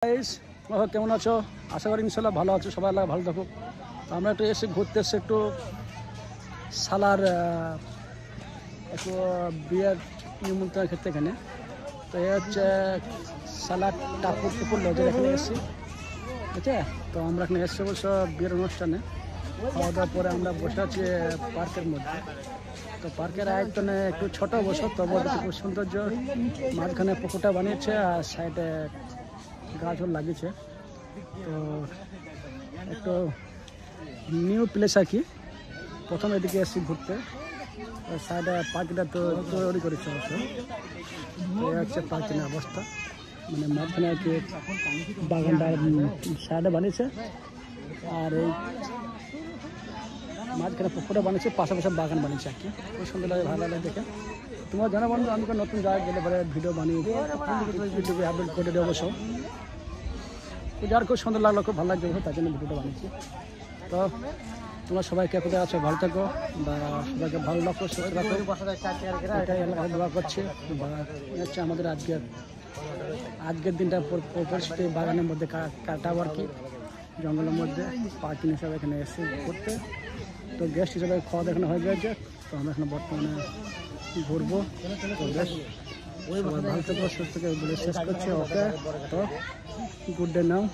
Guys, কেমন আছো? আশা করি ইনশাল্লাহ ভালো আছো, সবাই আল্লাহ ভালো থাকুক। তো আমরা একটু এসে ঘুরতে এসে একটু সালার একটু বিয়ের নিমন্ত্রণের ক্ষেত্রে এখানে। তো এই হচ্ছে সালার টাপুর লজের এখানে এসেছি, ঠিক আছে? তো আমরা এখানে এসে বসে বিয়ের অনুষ্ঠানে খাওয়া দাওয়ার পরে আমরা বসে আছি পার্কের মধ্যে। তো পার্কের আয়তনে একটু ছোট বসো, তবে খুব সৌন্দর্য। মাঝখানে পুকুরটা বানিয়েছে আর সাইডে গাছও লাগিয়েছে। তো একটু নিউ প্লেস আর কি। প্রথম এদিকে এসেছি ঘুরতে, সাইডে পার্কটা তো তৈরি করেছে অবশ্য। এই হচ্ছে পার্কের অবস্থা, মানে মাঝখানে আর কি বাগানটা সাইডে বানিয়েছে, আর এই মাঝখানে পুকুরটা বানিয়েছে, পাশাপাশি বাগান বানিয়েছে আর কি। খুব সুন্দর লাগে, ভালো লাগে দেখে। তোমার জানা বন্ধু, আমি নতুন জায়গায় গেলে পরে ভিডিও বানিয়ে ইউটিউবে আপলোড করে দেবো সব। যার খুব সুন্দর লাগলো, খুব ভালো লাগছে, তার জন্য ভিডিওটা বানিয়েছি। তো তোমরা সবাইকে কোথায় আছো, ভালো থাকো, বা সবাইকে ভালো লাগো, সুস্থ রাখো, এটাই এলাকায় দোয়া করছি। বা হচ্ছে আমাদের আজকের দিনটা পরিস্থিতি বাগানের মধ্যে কাটাবো আর কি, জঙ্গলের মধ্যে। পার্কিং হিসাবে এখানে এসে করতে, তো গেস্ট হিসাবে খাওয়া দেখানো হয়ে গেছে। তো আমরা এখানে বর্তমানে ঘুরবো। তো বেশ ভালো থাকবো, সুস্থ থেকে শেষ করছি। ওকে, তো গুড ডে নাও।